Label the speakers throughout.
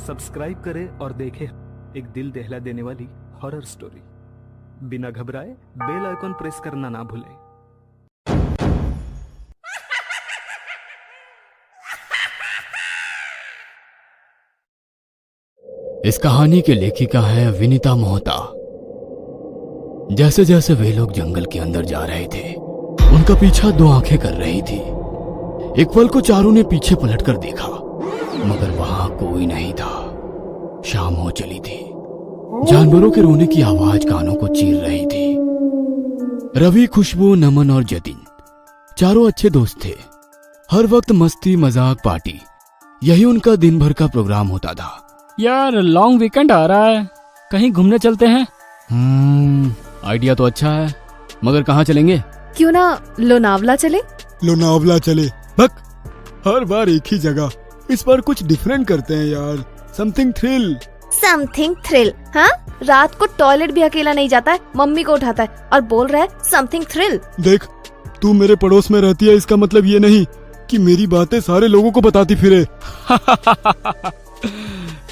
Speaker 1: Subscribe करें और देखें एक दिल दहला देने वाली हॉरर स्टोरी। बिना घबराए बेल आइकॉन प्रेस करना ना भूलें।
Speaker 2: इस कहानी की लेखिका है विनीता मोहता। जैसे जैसे वे लोग जंगल के अंदर जा रहे थे, उनका पीछा दो आंखें कर रही थी। एक पल को चारों ने पीछे पलटकर देखा, मगर वहां कोई नहीं था। शाम हो चली थी। जानवरों के रोने की आवाज कानों को चीर रही थी। रवि, खुशबू, नमन और जतिन चारों अच्छे दोस्त थे। हर वक्त मस्ती, मजाक, पार्टी, यही उनका दिन भर का प्रोग्राम होता था।
Speaker 3: यार लॉन्ग वीकेंड आ रहा है, कहीं घूमने चलते हैं।
Speaker 2: आइडिया तो अच्छा है, मगर कहाँ चलेंगे?
Speaker 4: क्यों ना लोनावला चले?
Speaker 5: लोनावला चले? बक, हर बार एक ही जगह। इस बार कुछ डिफरेंट करते हैं यार। Something thrill. हाँ, रात को टॉयलेट भी अकेला नहीं जाता है, मम्मी को उठाता है और बोल रहा है समथिंग थ्रिल। देख, तू मेरे पड़ोस में रहती है, इसका मतलब ये नहीं कि मेरी बातें सारे लोगों को बताती फिरे।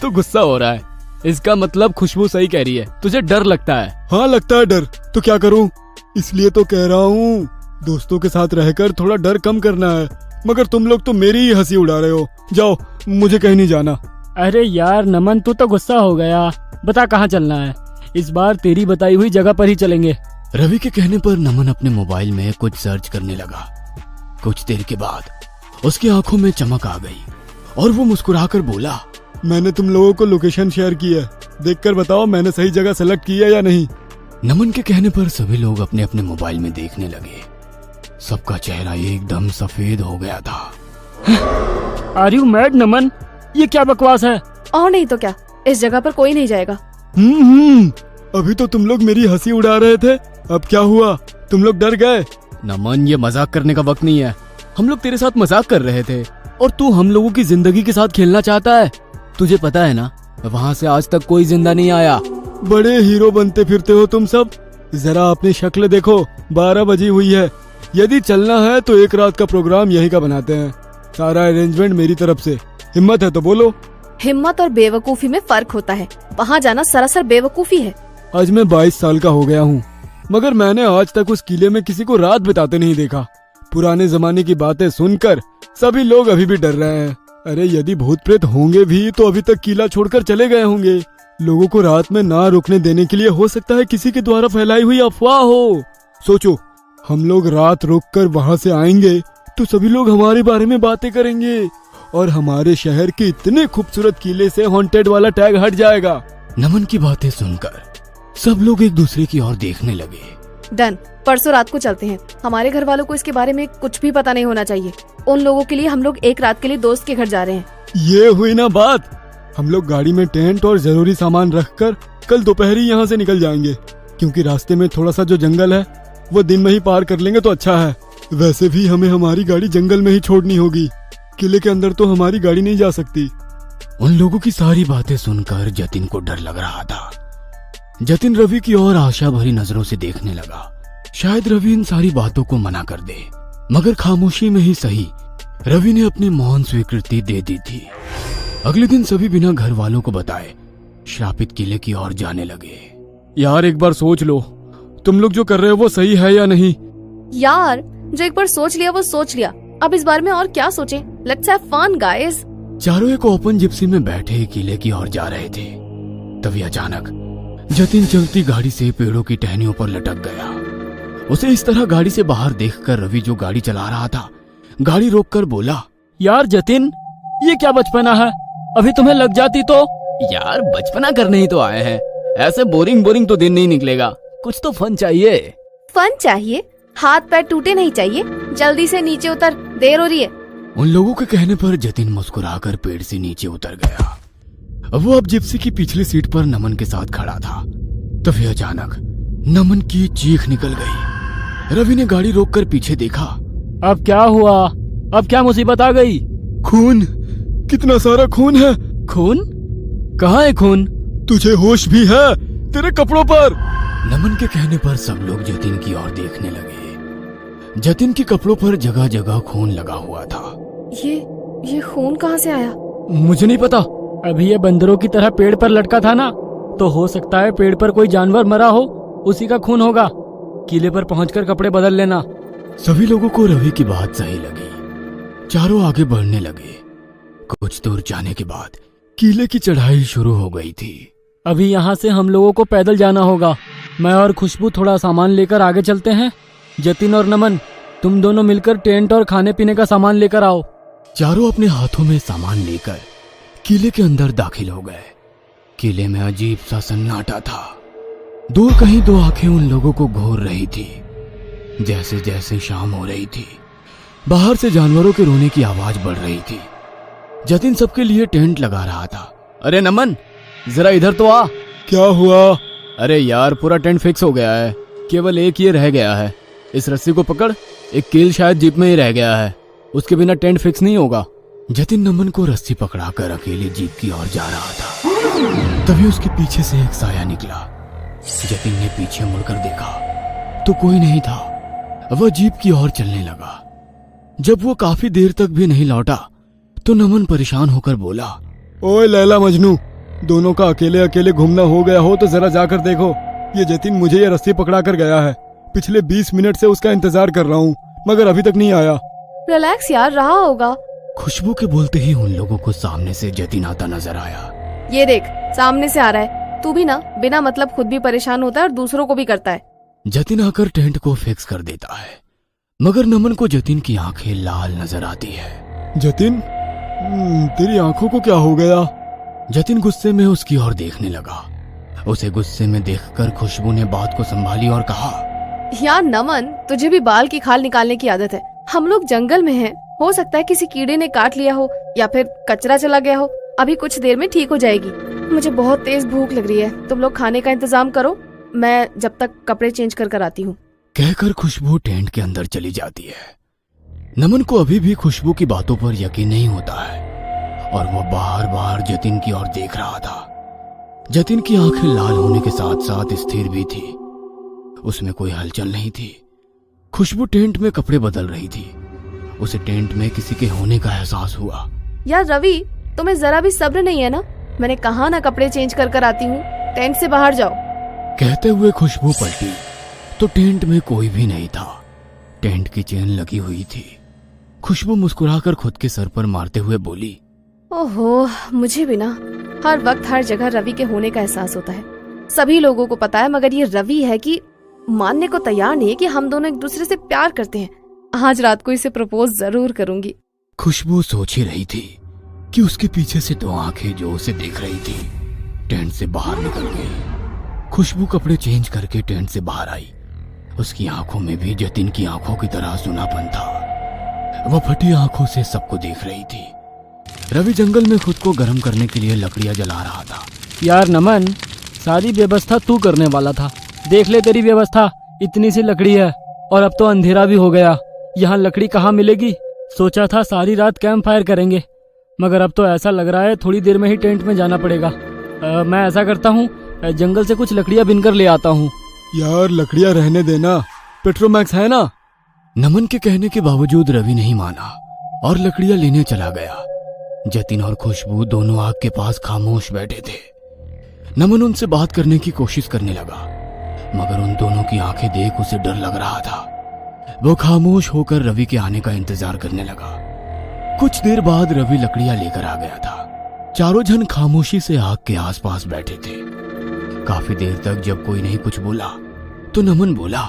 Speaker 2: तो गुस्सा हो रहा है, इसका मतलब खुशबू सही कह रही है, तुझे डर लगता है।
Speaker 5: हाँ, लगता है डर, तो क्या करूँ? इसलिए तो कह रहा हूँ, दोस्तों के साथ रहकर थोड़ा डर कम करना है। मगर तुम लोग तो मेरी ही हंसी उड़ा रहे हो। जाओ, मुझे कहीं नहीं जाना।
Speaker 3: अरे यार नमन, तू तो गुस्सा हो गया। बता कहाँ चलना है? इस बार तेरी बताई हुई जगह पर ही चलेंगे।
Speaker 2: रवि के कहने पर नमन अपने मोबाइल में कुछ सर्च करने लगा। कुछ देर के बाद उसकी आंखों में चमक आ गई और वो मुस्कुराकर बोला,
Speaker 5: मैंने तुम लोगों को लोकेशन शेयर की है, देखकर बताओ मैंने सही जगह सेलेक्ट की है या नहीं।
Speaker 2: नमन के कहने पर सभी लोग अपने अपने मोबाइल में देखने लगे। सबका चेहरा एकदम सफेद हो गया था।
Speaker 3: आर यू मैड नमन? ये क्या बकवास है?
Speaker 4: और नहीं तो क्या, इस जगह पर कोई नहीं जाएगा।
Speaker 5: अभी तो तुम लोग मेरी हंसी उड़ा रहे थे, अब क्या हुआ? तुम लोग डर गए?
Speaker 2: नमन, ये मजाक करने का वक्त नहीं है। हम लोग तेरे साथ मजाक कर रहे थे और तू हम लोगों की जिंदगी के साथ खेलना चाहता है। तुझे पता है ना, वहाँ से आज तक कोई जिंदा नहीं आया।
Speaker 5: बड़े हीरो बनते फिरते हो तुम सब। जरा अपनी शक्ल देखो, 12 बजी हुई है। यदि चलना है तो एक रात का प्रोग्राम यहीं का बनाते हैं। सारा अरेंजमेंट मेरी तरफ से। हिम्मत है तो बोलो।
Speaker 4: हिम्मत और बेवकूफी में फर्क होता है। वहाँ जाना सरासर बेवकूफी है।
Speaker 5: आज मैं 22 साल का हो गया हूँ, मगर मैंने आज तक उस किले में किसी को रात बिताते नहीं देखा। पुराने जमाने की बातें सुनकर सभी लोग अभी भी डर रहे हैं। अरे यदि भूत प्रेत होंगे भी तो अभी तक किला छोड़कर चले गए होंगे। लोगों को रात में ना रुकने देने के लिए हो सकता है किसी के द्वारा फैलाई हुई अफवाह हो। सोचो, हम लोग रात रुककर वहाँ से आएंगे तो सभी लोग हमारे बारे में बातें करेंगे और हमारे शहर के इतने खूबसूरत किले से हॉन्टेड वाला टैग हट जाएगा।
Speaker 2: नमन की बातें सुनकर सब लोग एक दूसरे की ओर देखने लगे।
Speaker 4: डन, परसों रात को चलते हैं। हमारे घर वालों को इसके बारे में कुछ भी पता नहीं होना चाहिए। उन लोगों के लिए हम लोग एक रात के लिए दोस्त के घर जा रहे हैं।
Speaker 5: ये हुई ना बात। हम लोग गाड़ी में टेंट और जरूरी सामान रखकर कल दोपहर ही यहाँ से निकल जाएंगे, क्योंकि रास्ते में थोड़ा सा जो जंगल है वो दिन में ही पार कर लेंगे तो अच्छा है। वैसे भी हमें हमारी गाड़ी जंगल में ही छोड़नी होगी, किले के अंदर तो हमारी गाड़ी नहीं जा सकती।
Speaker 2: उन लोगों की सारी बातें सुनकर जतिन को डर लग रहा था। जतिन रवि की ओर आशा भरी नजरों से देखने लगा। शायद रवि इन सारी बातों को मना कर दे, मगर खामोशी में ही सही रवि ने अपनी मौन स्वीकृति दे दी थी। अगले दिन सभी बिना घर वालों को बताए श्रापित किले की ओर जाने लगे।
Speaker 5: यार एक बार सोच लो, तुम लोग जो कर रहे हो वो सही है या नहीं?
Speaker 4: यार जो एक बार सोच लिया वो सोच लिया, अब इस बारे में और क्या सोचें? Let's have fun guys.
Speaker 2: चारों एक ओपन जिप्सी में बैठे किले की ओर जा रहे थे। तभी अचानक जतिन चलती गाड़ी से पेड़ों की टहनियों पर लटक गया। उसे इस तरह गाड़ी से बाहर देखकर रवि, जो गाड़ी चला रहा था, गाड़ी रोककर बोला,
Speaker 3: यार जतिन, ये क्या बचपना है? अभी तुम्हें लग जाती तो?
Speaker 2: यार बचपना करने ही तो आए हैं, ऐसे बोरिंग तो दिन नहीं निकलेगा। कुछ तो फन चाहिए।
Speaker 4: फन चाहिए? हाथ पैर टूटे नहीं चाहिए। जल्दी से नीचे उतर, देर हो रही है।
Speaker 2: उन लोगों के कहने पर जतिन मुस्कुराकर पेड़ से नीचे उतर गया। वो अब जिप्सी की पिछली सीट पर नमन के साथ खड़ा था। तभी अचानक नमन की चीख निकल गई। रवि ने गाड़ी रोककर पीछे देखा।
Speaker 3: अब क्या हुआ? अब क्या मुसीबत आ गई?
Speaker 5: खून, कितना सारा खून है।
Speaker 3: खून? कहाँ है खून?
Speaker 5: तुझे होश भी है? तेरे कपड़ों पर।
Speaker 2: नमन के कहने पर सब लोग जतिन की ओर देखने लगे। जतिन के कपड़ों पर जगह जगह खून लगा हुआ था।
Speaker 4: ये खून कहाँ से आया?
Speaker 3: मुझे नहीं पता, अभी ये बंदरों की तरह पेड़ पर लटका था ना, तो हो सकता है पेड़ पर कोई जानवर मरा हो, उसी का खून होगा। किले पर पहुंचकर कपड़े बदल लेना।
Speaker 2: सभी लोगों को रवि की बात सही लगी। चारों आगे बढ़ने लगे। कुछ दूर जाने के बाद किले की चढ़ाई शुरू हो गई थी।
Speaker 3: अभी यहाँ से हम लोगों को पैदल जाना होगा। मैं और खुशबू थोड़ा सामान लेकर आगे चलते हैं। जतिन और नमन, तुम दोनों मिलकर टेंट और खाने पीने का सामान लेकर आओ।
Speaker 2: चारों अपने हाथों में सामान लेकर किले के अंदर दाखिल हो गए। किले में अजीब सा सन्नाटा था। दूर कहीं दो आंखें उन लोगों को घूर रही थी। जैसे जैसे शाम हो रही थी, बाहर से जानवरों के रोने की आवाज बढ़ रही थी। जतिन सबके लिए टेंट लगा रहा था। अरे नमन, जरा इधर तो आ।
Speaker 5: क्या हुआ?
Speaker 2: अरे यार, पूरा टेंट फिक्स हो गया है, केवल एक ये रह गया है। इस रस्सी को पकड़, एक कील शायद जीप में ही रह गया है, उसके बिना टेंट फिक्स नहीं होगा। जतिन नमन को रस्सी पकड़ाकर अकेले जीप की ओर जा रहा था। तभी उसके पीछे से एक साया निकला। जतिन ने पीछे मुड़कर देखा तो कोई नहीं था। वह जीप की ओर चलने लगा। जब वो काफी देर तक भी नहीं लौटा तो नमन परेशान होकर बोला,
Speaker 5: ओए लैला मजनू, दोनों का अकेले अकेले घूमना हो गया हो तो जरा जाकर देखो। ये जतिन मुझे ये रस्सी पकड़ा कर गया है। पिछले 20 मिनट से उसका इंतजार कर रहा हूँ, मगर अभी तक नहीं आया।
Speaker 4: रिलैक्स यार, रहा होगा।
Speaker 2: खुशबू के बोलते ही उन लोगों को सामने से जतिन आता नजर आया।
Speaker 4: ये देख, सामने से आ रहा है। तू भी ना बिना मतलब खुद भी परेशान होता है और दूसरों को भी करता है।
Speaker 2: जतिन आकर टेंट को फिक्स कर देता है, मगर नमन को जतिन की आंखें लाल नजर आती है।
Speaker 5: जतिन, तेरी आंखों को क्या हो गया?
Speaker 2: जतिन गुस्से में उसकी ओर देखने लगा। उसे गुस्से में देखकर खुशबू ने बात को संभाली और कहा,
Speaker 4: यार नमन, तुझे भी बाल की खाल निकालने की आदत है। हम लोग जंगल में हैं, हो सकता है किसी कीड़े ने काट लिया हो या फिर कचरा चला गया हो। अभी कुछ देर में ठीक हो जाएगी। मुझे बहुत तेज भूख लग रही है, तुम लोग खाने का इंतजाम करो, मैं जब तक कपड़े चेंज कर आती हूँ।
Speaker 2: कहकर खुशबू टेंट के अंदर चली जाती है। नमन को अभी भी खुशबू की बातों पर यकीन नहीं होता है और वो बार बार जतिन की ओर देख रहा था। जतिन की आंखें लाल होने के साथ साथ स्थिर भी थी, उसमें कोई हलचल नहीं थी। खुशबू टेंट में कपड़े बदल रही थी। उसे टेंट में किसी के होने का एहसास हुआ।
Speaker 4: यार रवि, तुम्हें जरा भी सब्र नहीं है ना? मैंने कहा ना कपड़े चेंज कर आती हूँ, टेंट से बाहर जाओ।
Speaker 2: कहते हुए खुशबू पलटी तो टेंट में कोई भी नहीं था। टेंट की चेन लगी हुई थी। खुशबू मुस्कुराकर खुद के सर पर मारते हुए बोली,
Speaker 4: ओहो, मुझे भी ना हर वक्त हर जगह रवि के होने का एहसास होता है। सभी लोगों को पता है, मगर ये रवि है कि मानने को तैयार नहीं है कि हम दोनों एक दूसरे से प्यार करते हैं। आज रात को इसे प्रपोज जरूर करूंगी।
Speaker 2: खुशबू सोच ही रही थी कि उसके पीछे से दो आंखें जो उसे देख रही थी टेंट से बाहर निकल गई। खुशबू कपड़े चेंज करके टेंट से बाहर आई। उसकी आंखों में भी जतिन की आंखों की तरह सुनापन था। वह फटी आंखों से सबको देख रही थी। रवि जंगल में खुद को गर्म करने के लिए लकड़ियां जला रहा था।
Speaker 3: यार नमन, सारी व्यवस्था तू करने वाला था। देख ले तेरी व्यवस्था, इतनी सी लकड़ी है और अब तो अंधेरा भी हो गया। यहाँ लकड़ी कहाँ मिलेगी? सोचा था सारी रात कैंप फायर करेंगे, मगर अब तो ऐसा लग रहा है थोड़ी देर में ही टेंट में जाना पड़ेगा। मैं ऐसा करता हूँ, जंगल से कुछ लकड़ियाँ बिनकर ले आता हूँ।
Speaker 5: यार लकड़ियाँ रहने देना, पेट्रोमैक्स है ना?
Speaker 2: नमन के कहने के बावजूद रवि नहीं माना और लकड़ियाँ लेने चला गया। जतिन और खुशबू दोनों आग के पास खामोश बैठे थे। नमन उनसे बात करने की कोशिश करने लगा, मगर उन दोनों की आंखें देख उसे डर लग रहा था। वो खामोश होकर रवि के आने का इंतजार करने लगा। कुछ देर बाद रवि लकड़ियां लेकर आ गया था। चारों जन खामोशी से आग के आसपास बैठे थे। काफी देर तक जब कोई नहीं कुछ बोला तो नमन बोला,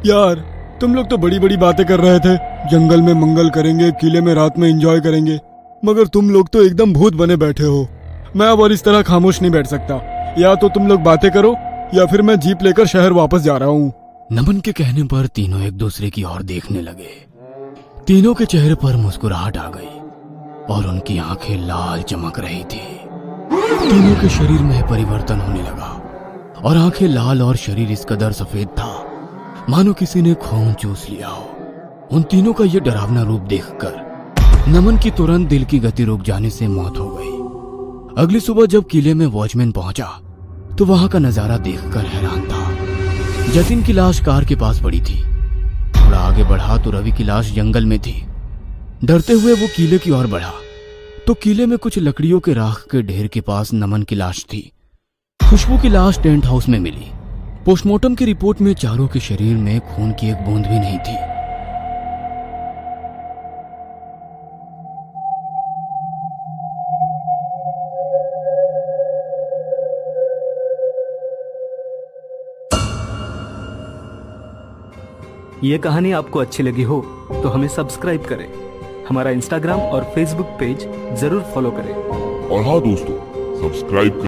Speaker 5: यार तुम लोग तो बड़ी बड़ी बातें कर रहे थे, जंगल में मंगल करेंगे, किले में रात में एंजॉय करेंगे, मगर तुम लोग तो एकदम भूत बने बैठे हो। मैं अब और इस तरह खामोश नहीं बैठ सकता। या तो तुम लोग बातें करो या फिर मैं जीप लेकर शहर वापस जा रहा हूँ।
Speaker 2: नमन के कहने पर तीनों एक दूसरे की ओर देखने लगे। तीनों के चेहरे पर मुस्कुराहट आ गई और उनकी आंखें लाल चमक रही थी। तीनों के शरीर में परिवर्तन होने लगा और आंखें लाल और शरीर इस कदर सफेद था मानो किसी ने खून चूस लिया हो। उन तीनों का यह डरावना रूप देखकर नमन की तुरंत दिल की गति रुक जाने से मौत हो गई। अगली सुबह जब किले में वॉचमैन पहुंचा तो वहां का नजारा देखकर हैरान था। जतिन की लाश कार के पास पड़ी थी। थोड़ा आगे बढ़ा तो रवि की लाश जंगल में थी। डरते हुए वो किले की ओर बढ़ा। तो किले में कुछ लकड़ियों के राख के ढेर के पास नमन की लाश थी। खुशबू की लाश टेंट हाउस में मिली। पोस्टमार्टम की रिपोर्ट में चारों के शरीर में खून की एक बूंद भी नहीं थी।
Speaker 1: ये कहानी आपको अच्छी लगी हो तो हमें सब्सक्राइब करें, हमारा इंस्टाग्राम और फेसबुक पेज जरूर फॉलो करें।
Speaker 6: और हाँ दोस्तों, सब्सक्राइब